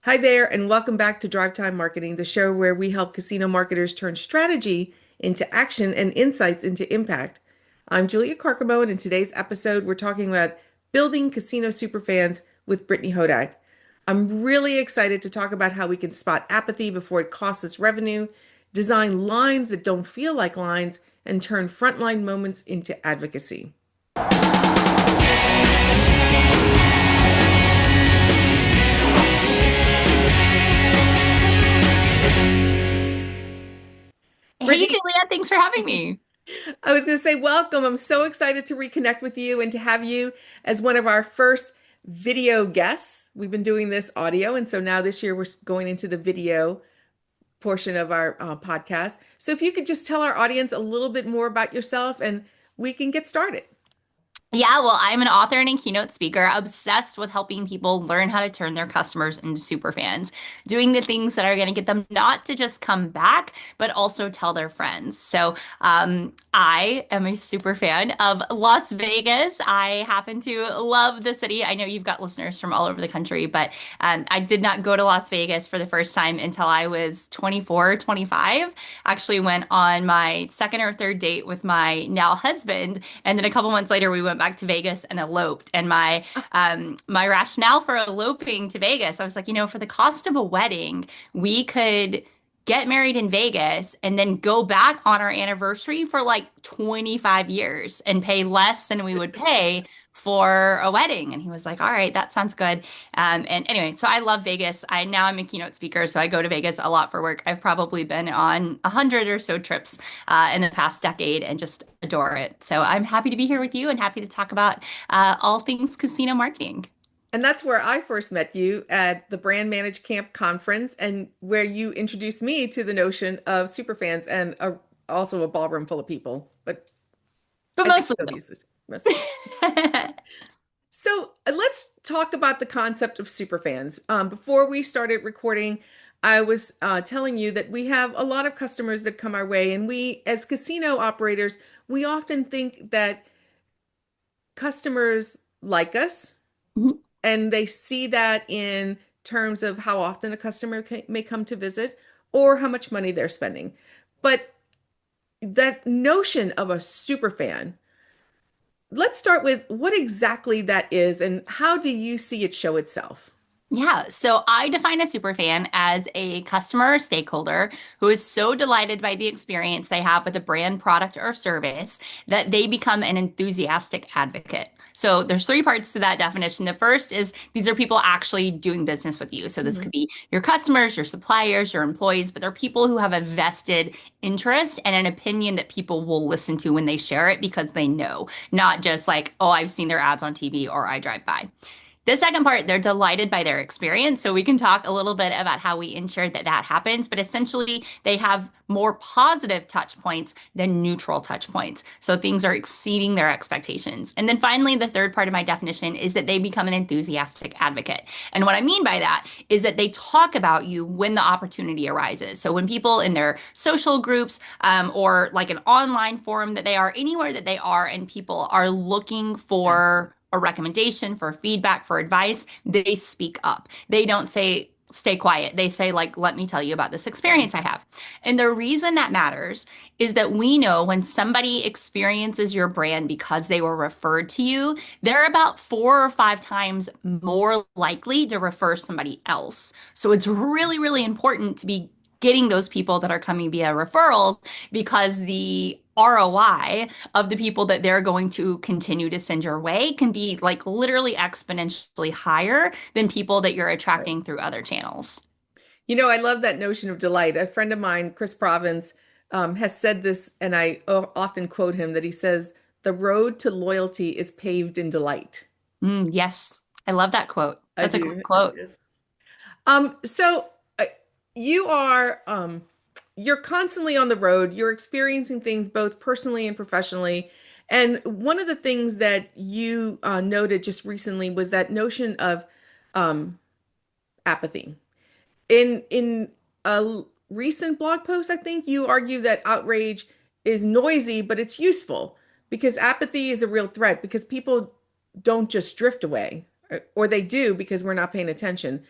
Hi there, and welcome back to Drive Time Marketing, the show where we help casino marketers turn strategy into action and insights into impact. I'm Julia Carcamo, and in today's episode, we're talking about building casino superfans with Brittany Hodak. I'm really excited to talk about how we can spot apathy before it costs us revenue, design lines that don't feel like lines, and turn frontline moments into advocacy. Hey, Brittany, Julia, thanks for having me. I was going to say welcome. I'm so excited to reconnect with you and to have you as one of our first video guests. We've been doing this audio, and so now this year we're going into the video portion of our podcast. So if you could just tell our audience a little bit more about yourself and we can get started. Yeah, well, I'm an author and a keynote speaker, obsessed with helping people learn how to turn their customers into super fans, doing the things that are going to get them not to just come back, but also tell their friends. I am a super fan of Las Vegas. I happen to love the city. I know you've got listeners from all over the country, but I did not go to Las Vegas for the first time until I was 24, 25. Actually went on my second or third date with my now husband, and then a couple months later, we went back to Vegas and eloped. And my rationale for eloping to Vegas, I was like, for the cost of a wedding, we could get married in Vegas and then go back on our anniversary for like 25 years and pay less than we would pay for a wedding. And he was like, all right, that sounds good. And anyway, so I love Vegas. I'm a keynote speaker, so I go to Vegas a lot for work. I've probably been on 100 or so trips in the past decade and just adore it. So I'm happy to be here with you and happy to talk about all things casino marketing. And that's where I first met you at the Brand Manage Camp conference, and where you introduced me to the notion of superfans and also a ballroom full of people. But But I think mostly still you. use this mostly. So let's talk about the concept of superfans. Before we started recording, I was telling you that we have a lot of customers that come our way, and we, as casino operators, we often think that customers like us, Mhm. and they see that in terms of how often a customer may come to visit or how much money they're spending. But that notion of a super fan, let's start with what exactly that is and how do you see it show itself? Yeah, so I define a super fan as a customer or stakeholder who is so delighted by the experience they have with a brand, product, or service that they become an enthusiastic advocate. So there's three parts to that definition. The first is these are people actually doing business with you. So this Mhm. could be your customers, your suppliers, your employees, but they're people who have a vested interest and an opinion that people will listen to when they share it because they know, not just like, oh, I've seen their ads on TV or I drive by. The second part, they're delighted by their experience. So we can talk a little bit about how we ensure that that happens. But essentially, they have more positive touch points than neutral touch points. So things are exceeding their expectations. And then finally, the third part of my definition is that they become an enthusiastic advocate. And what I mean by that is that they talk about you when the opportunity arises. So when people in their social groups or like an online forum that they are, anywhere that they are, and people are looking for a recommendation, for feedback, for advice, they speak up. They don't say, stay quiet. They say, like, let me tell you about this experience I have. And the reason that matters is that we know when somebody experiences your brand because they were referred to you, they're about 4 or 5 times more likely to refer somebody else. So it's really, really important to be getting those people that are coming via referrals because the ROI of the people that they're going to continue to send your way can be like literally exponentially higher than people that you're Right. attracting through other channels. I love that notion of delight. A friend of mine, Chris Province, has said this, and I often quote him that he says, "The road to loyalty is paved in delight." Yes, I love that quote. I That's a great do. It quote. is. So you are you're constantly on the road. You're experiencing things both personally and professionally. And one of the things that you noted just recently was that notion of um, apathy. In a recent blog post, I think you argue that outrage is noisy, but it's useful because apathy is a real threat because people don't just drift away, or they do because we're not paying attention.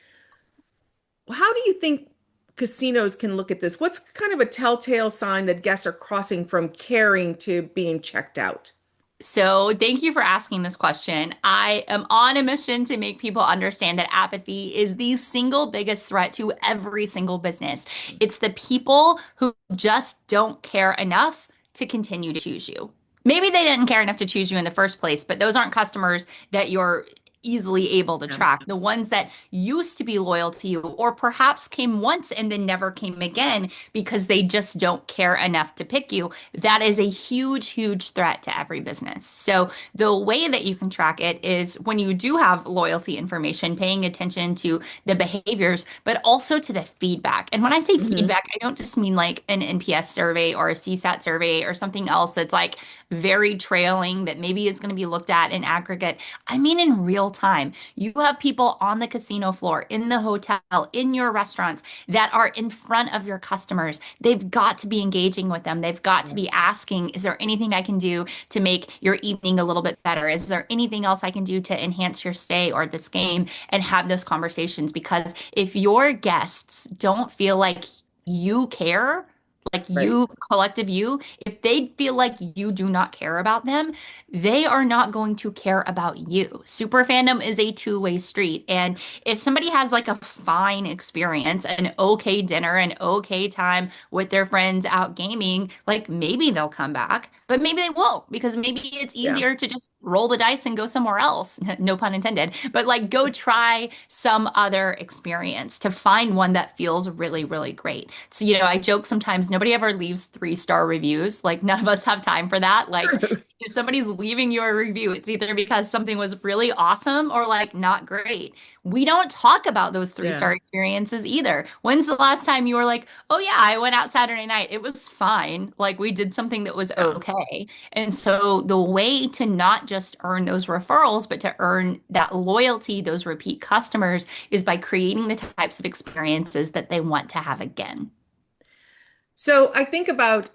you think casinos can look at this? What's kind of a telltale sign that guests are crossing from caring to being checked out? So, thank you for asking this question. I am on a mission to make people understand that apathy is the single biggest threat to every single business. It's the people who just don't care enough to continue to choose you. Maybe they didn't care enough to choose you in the first place, but those aren't customers that you're easily able to Yeah. track. The ones that used to be loyal to you, or perhaps came once and then never came again because they just don't care enough to pick you. That is a huge, huge threat to every business. So the way that you can track it is when you do have loyalty information, paying attention to the behaviors, but also to the feedback. And when I say Hmm. feedback, I don't just mean like an NPS survey or a CSAT survey or something else that's like very trailing that maybe is going to be looked at in aggregate. I mean, in real time, you have people on the casino floor, in the hotel, in your restaurants that are in front of your customers. They've got to be engaging with them. They've got to Yeah. be asking, is there anything I can do to make your evening a little bit better? Is there anything else I can do to enhance your stay or this game? And have those conversations. Because if your guests don't feel like you care, like Right. you, collective you, if they feel like you do not care about them, they are not going to care about you. Super fandom is a two-way street. And if somebody has like a fine experience, an okay dinner, an okay time with their friends out gaming, like maybe they'll come back, but maybe they won't because maybe it's Yeah. easier to just roll the dice and go somewhere else. No pun intended, but like go try some other experience to find one that feels really, really great. So, I joke sometimes nobody ever leaves three-star reviews. Like none of us have time for that. Like True. if somebody's leaving you a review, it's either because something was really awesome or like not great. We don't talk about those Yeah. three-star experiences either. When's the last time you were like, oh yeah, I went out Saturday night. It was fine. Like we did something that was Yeah. okay. And so the way to not just earn those referrals, but to earn that loyalty, those repeat customers, is by creating the types of experiences that they want to have again. So I think about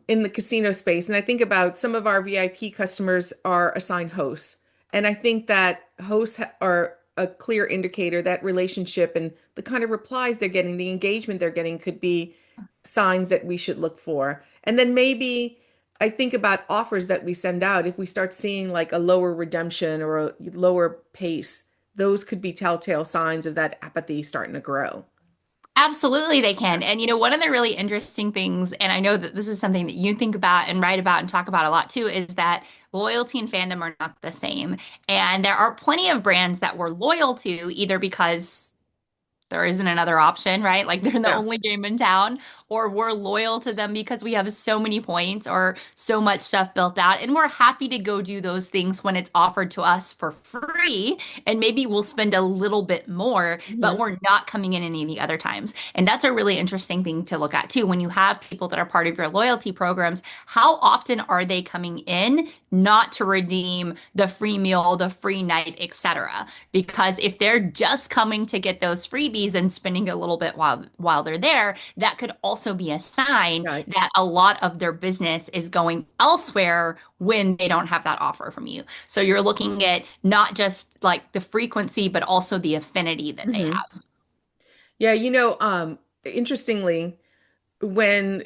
in the casino space, and I think about some of our VIP customers are assigned hosts. And I think that are a clear indicator that relationship and the kind of replies they're getting, the engagement they're getting could be signs that we should look for. And then maybe I think about offers that we send out. If we start seeing like a lower redemption or a lower pace, those could be telltale signs of that apathy starting to grow. Absolutely, they can. And one of the really interesting things, and I know that this is something that you think about and write about and talk about a lot too, is that loyalty and fandom are not the same. And there are plenty of brands that we're loyal to either because there isn't another option, right? Like they're the Yeah. only game in town, or we're loyal to them because we have so many points or so much stuff built out. And we're happy to go do those things when it's offered to us for free. And maybe we'll spend a little bit more, but Mhm. we're not coming in any of the other times. And that's a really interesting thing to look at too. When you have people that are part of your loyalty programs, how often are they coming in not to redeem the free meal, the free night, etc.? Because if they're just coming to get those freebies and spending a little bit while they're there, that could also be a sign Right. that a lot of their business is going elsewhere when they don't have that offer from you. So you're looking at not just like the frequency, but also the affinity that they Mhm. have. Yeah, interestingly, when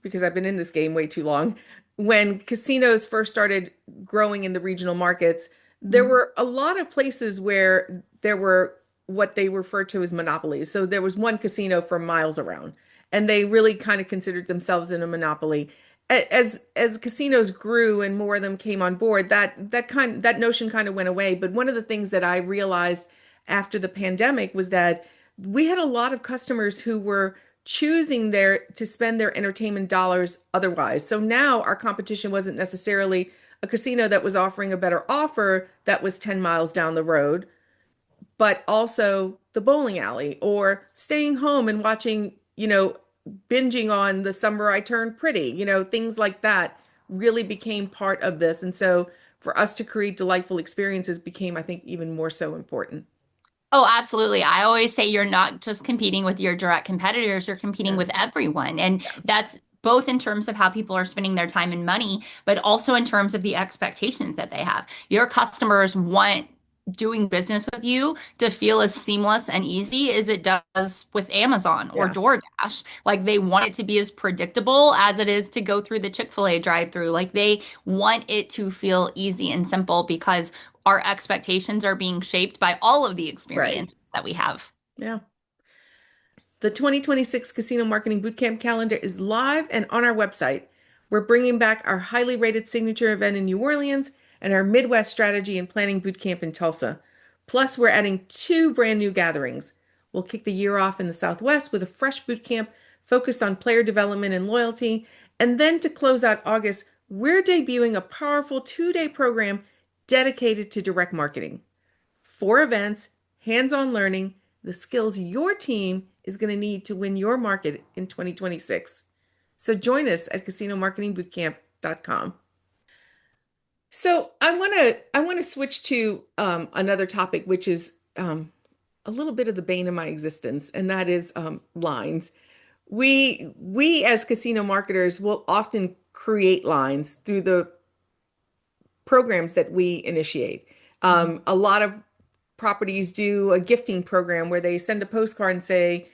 because I've been in this game way too long, when casinos first started growing in the regional markets, there Mhm. were a lot of places where there were what they referred to as monopolies. So there was one casino for miles around, and they really kind of considered themselves in a monopoly. As casinos grew and more of them came on board, that notion kind of went away. But one of the things that I realized after the pandemic was that we had a lot of customers who were choosing to spend their entertainment dollars otherwise. So now our competition wasn't necessarily a casino that was offering a better offer that was 10 miles down the road, but also the bowling alley or staying home and watching, binging on The Summer I Turned Pretty, things like that really became part of this. And so for us to create delightful experiences became, I think, even more so important. Oh, absolutely. I always say you're not just competing with your direct competitors, you're competing Yeah. with everyone. And Yeah. that's both in terms of how people are spending their time and money, but also in terms of the expectations that they have. Your customers want doing business with you to feel as seamless and easy as it does with Amazon or Yeah, DoorDash. Like they want it to be as predictable as it is to go through the Chick-fil-A drive-through. Like they want it to feel easy and simple because our expectations are being shaped by all of the right. experiences that we have. Yeah. The 2026 Casino Marketing Bootcamp calendar is live and on our website. We're bringing back our highly rated signature event in New Orleans and our Midwest Strategy and Planning Bootcamp in Tulsa. Plus, we're adding two brand new gatherings. We'll kick the year off in the Southwest with a fresh bootcamp focused on player development and loyalty. And then to close out August, we're debuting a powerful 2-day program dedicated to direct marketing. 4 events, hands-on learning, the skills your team is going to need to win your market in 2026. So join us at casinomarketingbootcamp.com. So I want to switch to another topic, which is a little bit of the bane of my existence, and that is lines. We as casino marketers will often create lines through the programs that we initiate. A lot of properties do a gifting program where they send a postcard and say,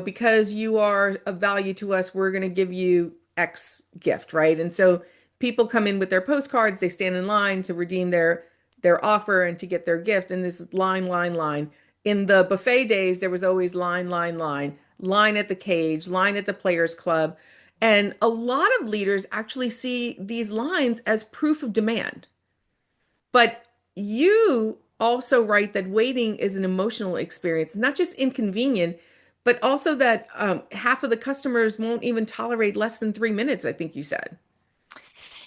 because you are of value to us, we're going to give you X gift, right? And so people come in with their postcards, they stand in line to redeem their offer and to get their gift. And this is line, line, line. In the buffet days, there was always line, line, line, line at the cage, line at the players club. And a lot of leaders actually see these lines as proof of demand. But you also write that waiting is an emotional experience, not just inconvenient, but also that half of the customers won't even tolerate less than 3 minutes, I think you said.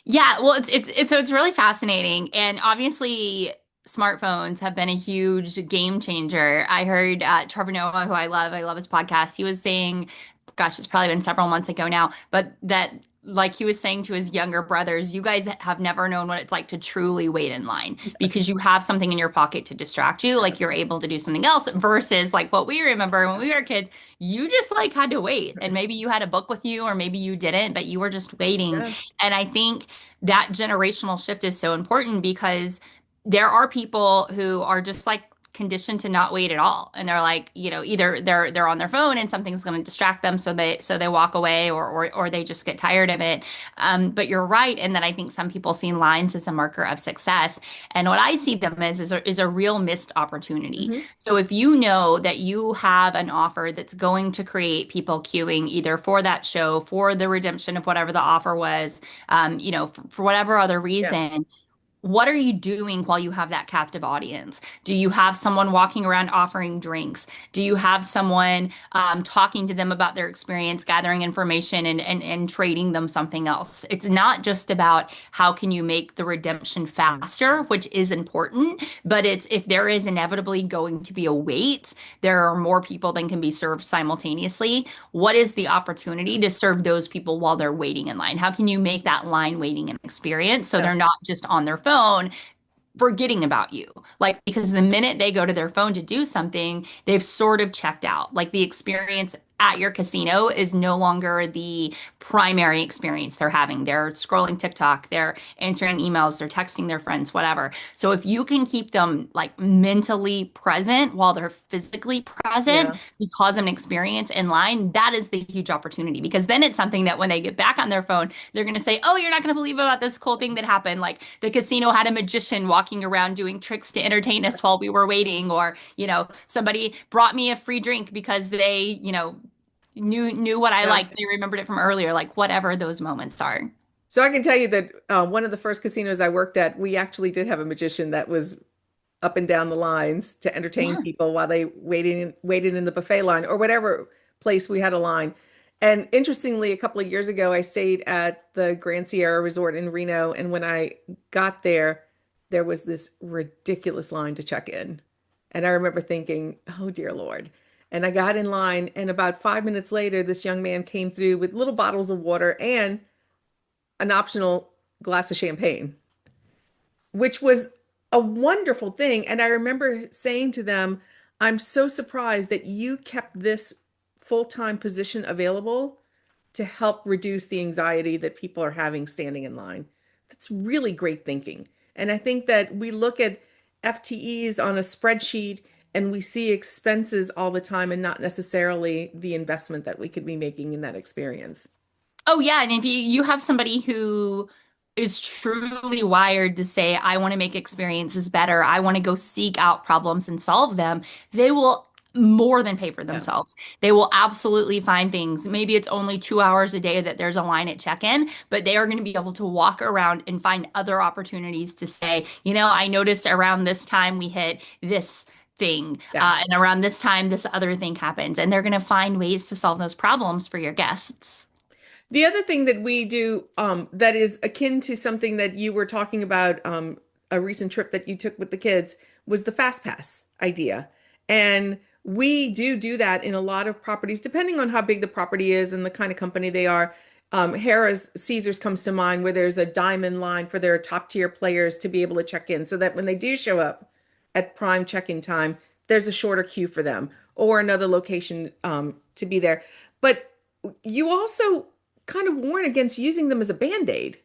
Yeah, well, it's really fascinating, and obviously, smartphones have been a huge game changer. I heard Trevor Noah, who I love his podcast. He was saying, gosh, it's probably been several months ago now, but that like he was saying to his younger brothers, you guys have never known what it's like to truly wait in line because you have something in your pocket to distract you, like Yes. you're able to do something else versus like what we remember when we were kids, you just like had to wait, and maybe you had a book with you or maybe you didn't, but you were just waiting. Yeah. And I think that generational shift is so important because there are people who are just like conditioned to not wait at all, and they're like, either they're on their phone and something's going to distract them, so they walk away, or they just get tired of it. But you're right in that I think some people see lines as a marker of success, and what I see them as is a real missed opportunity. Hmm. So if you know that you have an offer that's going to create people queuing either for that show, for the redemption of whatever the offer was, for whatever other Yeah. reason, what are you doing while you have that captive audience? Do you have someone walking around offering drinks? Do you have someone talking to them about their experience, gathering information and trading them something else? It's not just about how can you make the redemption faster, which is important, but it's if there is inevitably going to be a wait, there are more people than can be served simultaneously. What is the opportunity to serve those people while they're waiting in line? How can you make that line waiting an experience so Yeah. they're not just on their phone forgetting about you? Like, because the minute they go to their phone to do something, they've sort of checked out. Like, the experience at your casino is no longer the primary experience they're having. They're scrolling TikTok, they're answering emails, they're texting their friends, whatever. So if you can keep them like mentally present while they're physically present Yeah. because of an experience in line, that is the huge opportunity, because then it's something that when they get back on their phone, they're going to say, oh, you're not going to believe about this cool thing that happened. Like the casino had a magician walking around doing tricks to entertain us while we were waiting, or, somebody brought me a free drink because they, knew what I Yeah. liked. They remembered it from earlier, like whatever those moments are. So I can tell you that one of the first casinos I worked at, we actually did have a magician that was up and down the lines to entertain Yeah. people while they waited in the buffet line or whatever place we had a line. And interestingly, a couple of years ago, I stayed at the Grand Sierra Resort in Reno, and when I got there, there was this ridiculous line to check in. And I remember thinking, "Oh dear Lord." And I got in line, and about 5 minutes later, this young man came through with little bottles of water and an optional glass of champagne, which was a wonderful thing. And I remember saying to them, I'm so surprised that you kept this full-time position available to help reduce the anxiety that people are having standing in line. That's really great thinking. And I think that we look at FTEs on a spreadsheet and we see expenses all the time and not necessarily the investment that we could be making in that experience. Oh yeah, and if you have somebody who is truly wired to say, I want to make experiences better, I want to go seek out problems and solve them, they will more than pay for Yeah. themselves. They will absolutely find things. Maybe it's only 2 hours a day that there's a line at check-in, but they are going to be able to walk around and find other opportunities to say, I noticed around this time we hit this thing, Yeah. and around this time this other thing happens, and they're going to find ways to solve those problems for your guests. The other thing that we do that is akin to something that you were talking about, a recent trip that you took with the kids, was the fast pass idea. And we do that in a lot of properties, depending on how big the property is and the kind of company they are. Harrah's Caesars comes to mind, where there's a diamond line for their top tier players to be able to check in, so that when they do show up at prime check-in time, there's a shorter queue for them or another location to be there. But you also kind of warn against using them as a band-aid.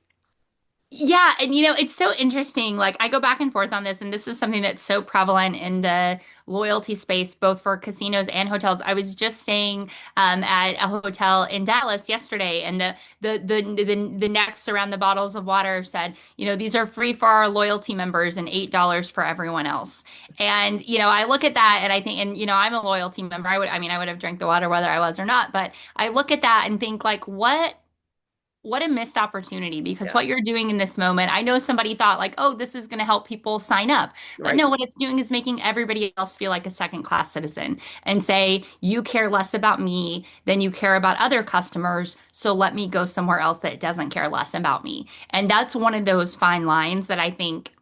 Yeah, and it's so interesting. Like I go back and forth on this, and this is something that's so prevalent in the loyalty space, both for casinos and hotels. I was just staying at a hotel in Dallas yesterday, and the next around the bottles of water said, these are free for our loyalty members and $8 for everyone else. And I look at that and I think, and I'm a loyalty member. I would have drank the water whether I was or not, but I look at that and think like, what a missed opportunity, because Yeah, what you're doing in this moment, I know somebody thought like, oh, this is going to help people sign up. But no, right. what it's doing is making everybody else feel like a second class citizen and say, you care less about me than you care about other customers. So let me go somewhere else that doesn't care less about me. And that's one of those fine lines that I think,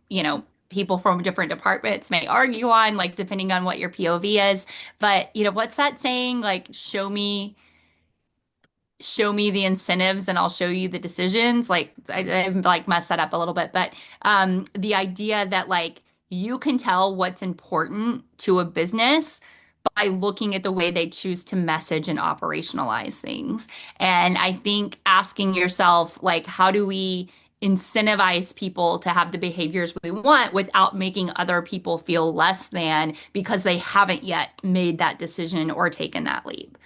people from different departments may argue on, like depending on what your POV is. But, what's that saying? Like, show me the incentives and I'll show you the decisions. Like I like messed that up a little bit, but the idea that like you can tell what's important to a business by looking at the way they choose to message and operationalize things. And I think asking yourself, like, how do we incentivize people to have the behaviors we want without making other people feel less than because they haven't yet made that decision or taken that leap?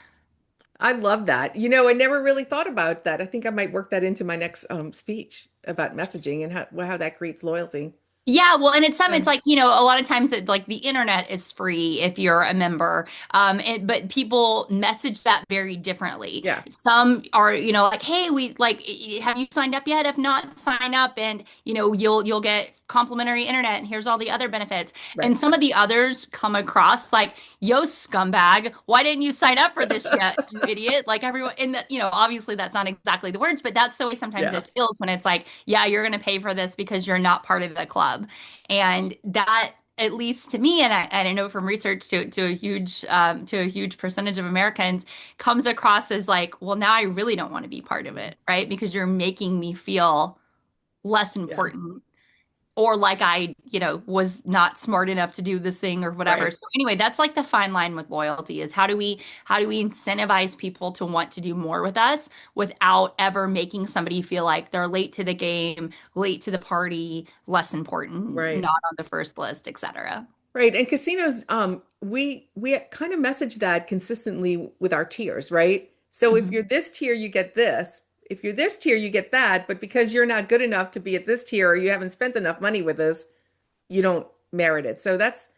I love that. I never really thought about that. I think I might work that into my next speech about messaging and how that creates loyalty. Yeah, well, and it's Yeah. like, a lot of times like the internet is free if you're a member. But people message that very differently. Yeah. Some are, like, hey, we like have you signed up yet? If not, sign up and you'll get complimentary internet and here's all the other benefits. And Right. some of the others come across like, yo, scumbag, why didn't you sign up for this yet, you idiot? Like everyone in the, obviously that's not exactly the words, but that's the way sometimes Yeah. it feels when it's like, yeah, you're gonna pay for this because you're not part of the club. And that, at least to me, and I know from research to a huge percentage of Americans, comes across as like, well, now I really don't want to be part of it, right? Because you're making me feel less Yeah. important, or like I, was not smart enough to do this thing or whatever. Right. So anyway, that's like the fine line with loyalty is how do we incentivize people to want to do more with us without ever making somebody feel like they're late to the game, late to the party, less important, Right. not on the first list, etc. Right. And casinos, we kind of message that consistently with our tiers, right? So if you're Mhm. this tier, you get this. If you're this tier, you get that. But because you're not good enough to be at this tier or you haven't spent enough money with us, you don't merit it. So that's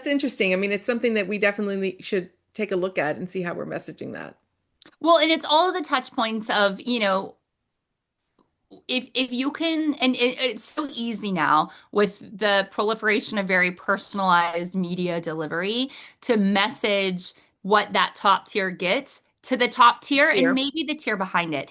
interesting. I mean, it's something that we definitely should take a look at and see how we're messaging that. Well, and it's all of the touch points of, if you can, and it's so easy now with the proliferation of very personalized media delivery to message what that top tier gets to the top tier and Tier. maybe the tier behind it,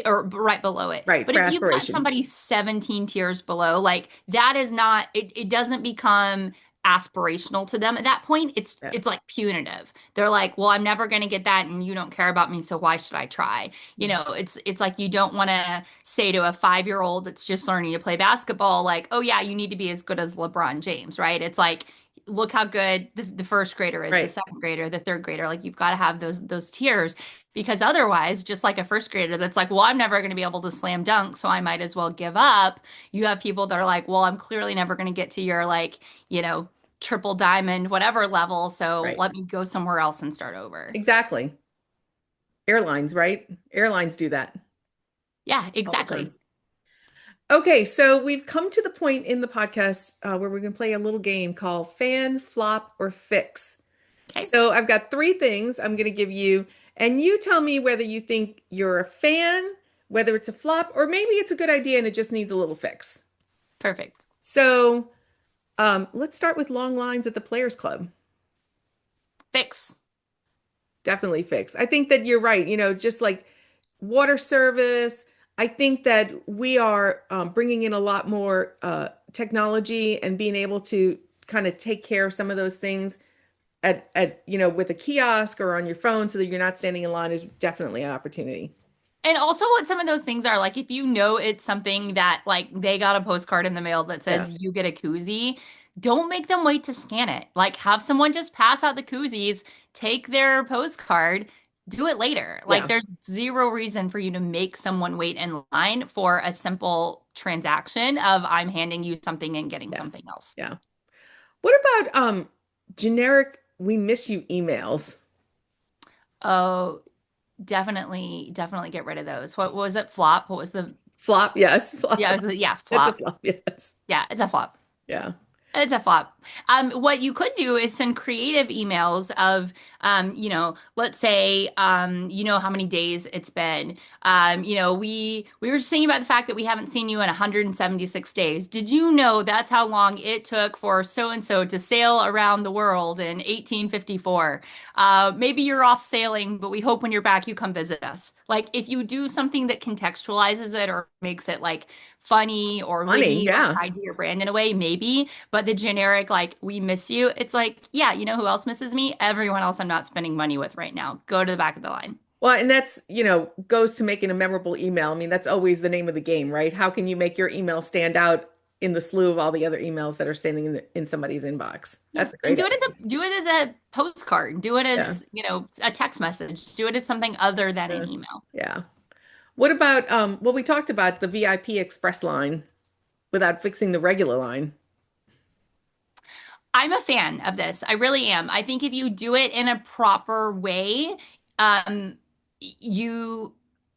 or right below it. Right, But for if you've got aspiration. somebody 17 tiers below, like that is not, it doesn't become aspirational to them at that point. it's Yeah. it's like punitive. They're like, well, I'm never going to get that and you don't care about me, so why should I try? It's like you don't want to say to a 5-year-old that's just learning to play basketball, like, oh yeah, you need to be as good as LeBron James, right? It's like look how good the first grader is, the Right. second grader, the third grader. Like you've got to have those tiers because otherwise, just like a first grader that's like, well, I'm never going to be able to slam dunk, so I might as well give up. You have people that are like, well, I'm clearly never going to get to your like, triple diamond, whatever level, so Right. let me go somewhere else and start over. Exactly. Airlines, right? Airlines do that Yeah, all the time. exactly. Okay, so we've come to the point in the podcast where we're going to play a little game called Fan, Flop, or Fix. Okay, So I've got three things I'm going to give you, and you tell me whether you think you're a fan, whether it's a flop, or maybe it's a good idea and it just needs a little fix. perfect. So let's start with long lines at the Players Club. Fix. Definitely fix. I think that you're right. Just like water service, I think that we are bringing in a lot more technology and being able to kind of take care of some of those things with a kiosk or on your phone so that you're not standing in line is definitely an opportunity. And also what some of those things are, like if you know it's something that like they got a postcard in the mail that Yeah. says you get a koozie, don't make them wait to scan it. Like have someone just pass out the koozies, take their postcard, do it later. Like Yeah. there's zero reason for you to make someone wait in line for a simple transaction of I'm handing you something and getting something Yes. else. Yeah. What about generic we miss you emails? Oh, definitely get rid of those. What was it? Flop? What was the Flop, yes, yeah, flop. yeah, It's a flop. flop, yes. Yeah, it's a flop. Yeah. It's a flop. What you could do is send creative emails of, let's say, you know how many days it's been. We were just thinking about the fact that we haven't seen you in 176 days. Did you know that's how long it took for so and so to sail around the world in 1854? Maybe you're off sailing, but we hope when you're back you come visit us. Like if you do something that contextualizes it or makes it like funny or Funny, witty or yeah. tied to your brand in a way, maybe. But the generic, like, we miss you, it's like, yeah, you know who else misses me? Everyone else I'm not spending money with right now. Go to the back of the line. Well, and that's, goes to making a memorable email. I mean, that's always the name of the game, right? How can you make your email stand out in the slew of all the other emails that are standing in somebody's inbox? Yeah. That's a And great idea. do it as a postcard. Do it Yeah. as, a text message. Do it as something other than Yeah. an email. Yeah. What about well, we talked about the VIP Express line without fixing the regular line. I'm a fan of this. I really am. I think if you do it in a proper way, um, you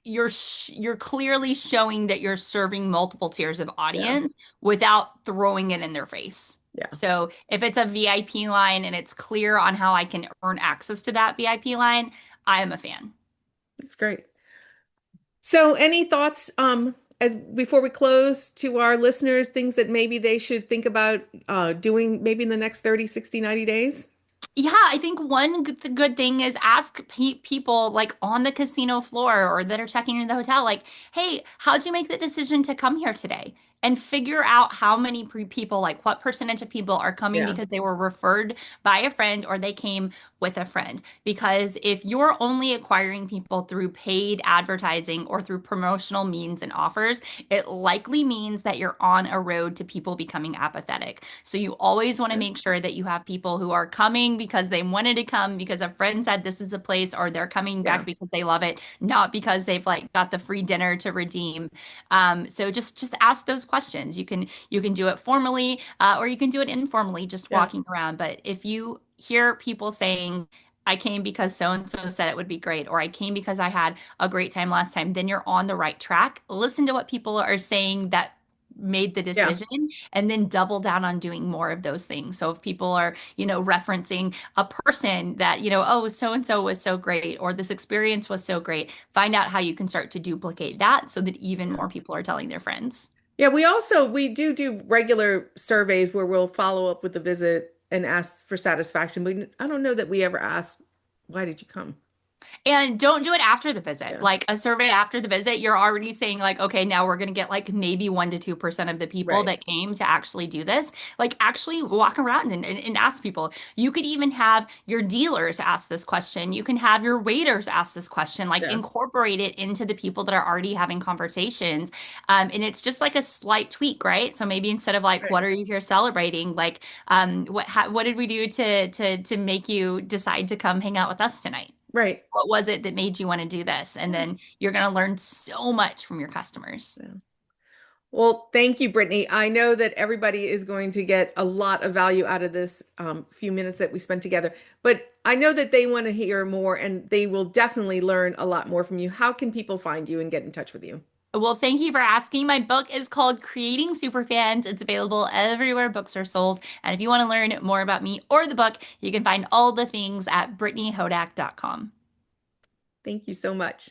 you're clearly showing that you're serving multiple tiers of Yeah. audience without throwing it in their face. Yeah. So if it's a VIP line and it's clear on how I can earn access to that VIP line, I am a fan. That's great. So, any thoughts as before we close to our listeners, things that maybe they should think about doing maybe in the next 30, 60, 90 days? Yeah, I think one good thing is ask pe people like on the casino floor or that are checking into the hotel, like, hey, how'd you make the decision to come here today? And figure out how many people, like what percentage of people are coming Yeah. because they were referred by a friend or they came with a friend. Because if you're only acquiring people through paid advertising or through promotional means and offers, it likely means that you're on a road to people becoming apathetic. So you always want to make sure that you have people who are coming because they wanted to come because a friend said this is a place, or they're coming Yeah. back because they love it, not because they've like got the free dinner to redeem. So just ask those questions. You can do it formally, or you can do it informally, just Yeah. walking around. But if you hear people saying, I came because so and so said it would be great, or I came because I had a great time last time, then you're on the right track. Listen to what people are saying that made the Yeah. decision and then double down on doing more of those things. So if people are, referencing a person that, oh, so and so was so great or this experience was so great, find out how you can start to duplicate that so that even Yeah. more people are telling their friends. Yeah, we do regular surveys where we'll follow up with the visit and ask for satisfaction. But I don't know that we ever ask, why did you come? And don't do it after the visit. Yeah. Like a survey after the visit, you're already saying like, okay, now we're going to get like maybe 1 to 2% of the people Right. that came to actually do this. Like actually walk around and ask people. You could even have your dealers ask this question. You can have your waiters ask this question, like Yeah. incorporate it into the people that are already having conversations. And it's just like a slight tweak, right? So maybe instead of like, Right. what are you here celebrating? Like, what did we do to make you decide to come hang out with us tonight? Right. What was it that made you want to do this? And Yeah. then you're going to learn so much from your customers. Yeah. Well, thank you, Brittany. I know that everybody is going to get a lot of value out of this few minutes that we spent together, but I know that they want to hear more and they will definitely learn a lot more from you. How can people find you and get in touch with you? Well, thank you for asking. My book is called Creating Superfans. It's available everywhere books are sold. And if you want to learn more about me or the book, you can find all the things at brittanyhodak.com. Thank you so much.